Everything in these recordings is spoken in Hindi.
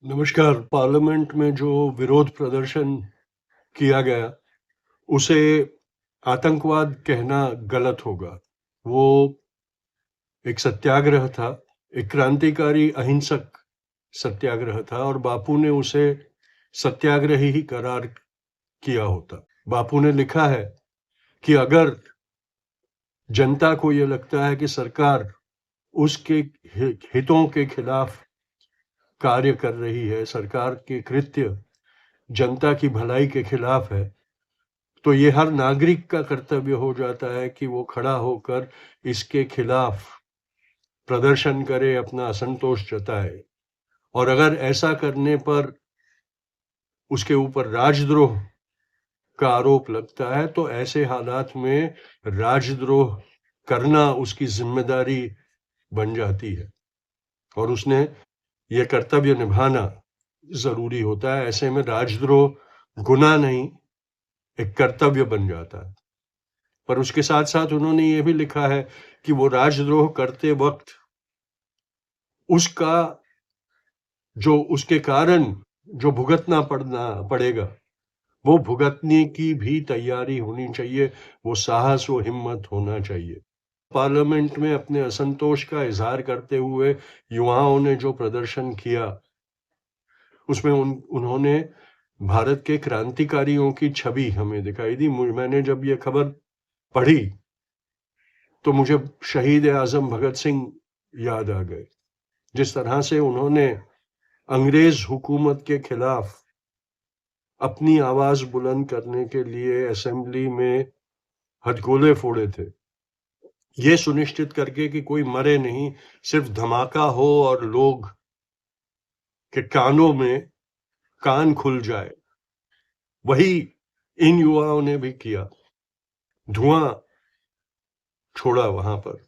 नमस्कार। पार्लियामेंट में जो विरोध प्रदर्शन किया गया, उसे आतंकवाद कहना गलत होगा। वो एक सत्याग्रह था, एक क्रांतिकारी अहिंसक सत्याग्रह था और बापू ने उसे सत्याग्रह ही करार किया होता। बापू ने लिखा है कि अगर जनता को ये लगता है कि सरकार उसके हितों के खिलाफ कार्य कर रही है, सरकार के कृत्य जनता की भलाई के खिलाफ है, तो ये हर नागरिक का कर्तव्य हो जाता है कि वो खड़ा होकर इसके खिलाफ प्रदर्शन करे, अपना असंतोष जताए। और अगर ऐसा करने पर उसके ऊपर राजद्रोह का आरोप लगता है, तो ऐसे हालात में राजद्रोह करना उसकी जिम्मेदारी बन जाती है और उसने ये कर्तव्य निभाना जरूरी होता है। ऐसे में राजद्रोह गुनाह नहीं, एक कर्तव्य बन जाता है। पर उसके साथ साथ उन्होंने ये भी लिखा है कि वो राजद्रोह करते वक्त उसका जो उसके कारण जो भुगतना पड़ेगा, वो भुगतने की भी तैयारी होनी चाहिए, वो साहस वो हिम्मत होना चाहिए। पार्लियामेंट में अपने असंतोष का इजहार करते हुए युवाओं ने जो प्रदर्शन किया, उसमें उन्होंने भारत के क्रांतिकारियों की छवि हमें दिखाई दी। मैंने जब ये खबर पढ़ी तो मुझे शहीद आजम भगत सिंह याद आ गए। जिस तरह से उन्होंने अंग्रेज हुकूमत के खिलाफ अपनी आवाज बुलंद करने के लिए असेंबली में हथगोले फोड़े थे, ये सुनिश्चित करके कि कोई मरे नहीं, सिर्फ धमाका हो और लोग के कानों में कान खुल जाए, वही इन युवाओं ने भी किया। धुआं छोड़ा वहां पर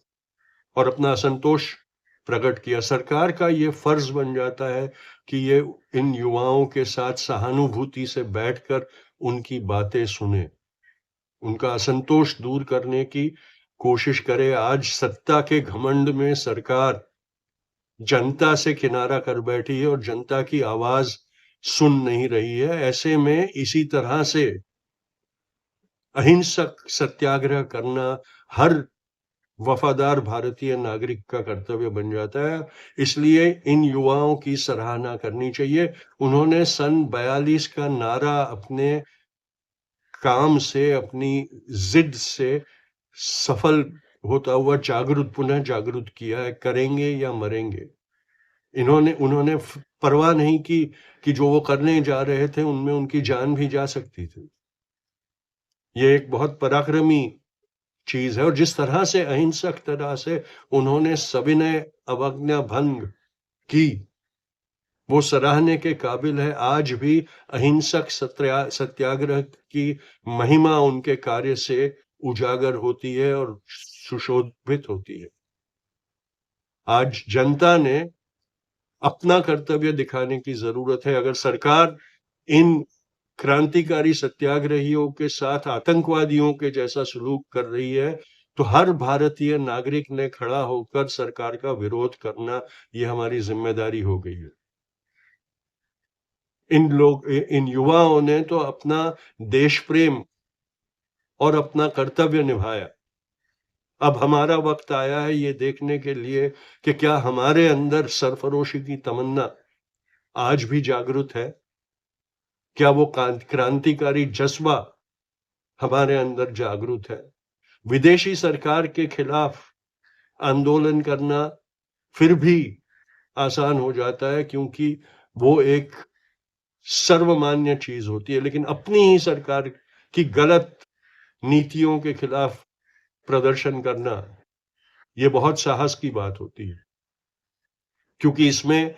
और अपना असंतोष प्रकट किया। सरकार का ये फर्ज बन जाता है कि ये इन युवाओं के साथ सहानुभूति से बैठकर उनकी बातें सुने, उनका असंतोष दूर करने की कोशिश करे। आज सत्ता के घमंड में सरकार जनता से किनारा कर बैठी है और जनता की आवाज सुन नहीं रही है। ऐसे में इसी तरह से अहिंसक सत्याग्रह करना हर वफादार भारतीय नागरिक का कर्तव्य बन जाता है। इसलिए इन युवाओं की सराहना करनी चाहिए। उन्होंने सन 42 का नारा अपने काम से, अपनी जिद से सफल होता हुआ पुनः जागृत किया है, करेंगे या मरेंगे। उन्होंने परवाह नहीं की कि जो वो करने जा रहे थे उनमें उनकी जान भी जा सकती थी। ये एक बहुत पराक्रमी चीज है। और जिस तरह से अहिंसक तरह से उन्होंने सविनय अवज्ञा भंग की, वो सराहने के काबिल है। आज भी अहिंसक सत्याग्रह की महिमा उनके कार्य से उजागर होती है और सुशोभित होती है। आज जनता ने अपना कर्तव्य दिखाने की जरूरत है। अगर सरकार इन क्रांतिकारी सत्याग्रहियों के साथ आतंकवादियों के जैसा सलूक कर रही है, तो हर भारतीय नागरिक ने खड़ा होकर सरकार का विरोध करना, ये हमारी जिम्मेदारी हो गई है। इन युवाओं ने तो अपना देश प्रेम और अपना कर्तव्य निभाया। अब हमारा वक्त आया है ये देखने के लिए कि क्या हमारे अंदर सरफरोशी की तमन्ना आज भी जागृत है, क्या वो क्रांतिकारी जज्बा हमारे अंदर जागृत है। विदेशी सरकार के खिलाफ आंदोलन करना फिर भी आसान हो जाता है, क्योंकि वो एक सर्वमान्य चीज होती है। लेकिन अपनी ही सरकार की गलत नीतियों के खिलाफ प्रदर्शन करना, ये बहुत साहस की बात होती है, क्योंकि इसमें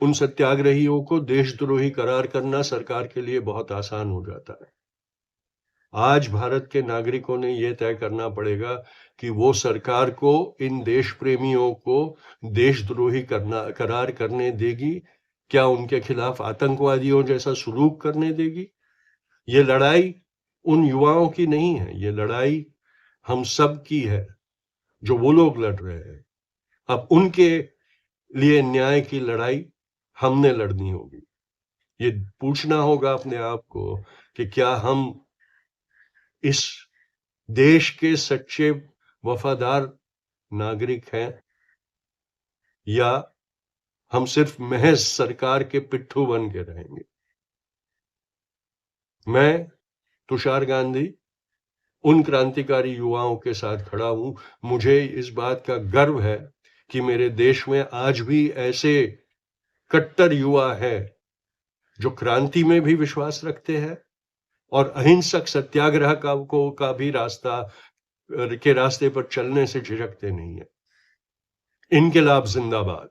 उन सत्याग्रहियों को देशद्रोही करार करना सरकार के लिए बहुत आसान हो जाता है। आज भारत के नागरिकों ने यह तय करना पड़ेगा कि वो सरकार को, इन देश प्रेमियों को देशद्रोही करार करने देगी, क्या उनके खिलाफ आतंकवादियों जैसा सलूक करने देगी। ये लड़ाई उन युवाओं की नहीं है, ये लड़ाई हम सब की है जो वो लोग लड़ रहे हैं। अब उनके लिए न्याय की लड़ाई हमने लड़नी होगी। ये पूछना होगा अपने आप को कि क्या हम इस देश के सच्चे वफादार नागरिक हैं, या हम सिर्फ महज सरकार के पिट्ठू बन के रहेंगे। मैं तुषार गांधी उन क्रांतिकारी युवाओं के साथ खड़ा हूं। मुझे इस बात का गर्व है कि मेरे देश में आज भी ऐसे कट्टर युवा हैं जो क्रांति में भी विश्वास रखते हैं और अहिंसक सत्याग्रह का भी रास्ते पर चलने से झिझकते नहीं है। इनकलाब जिंदाबाद।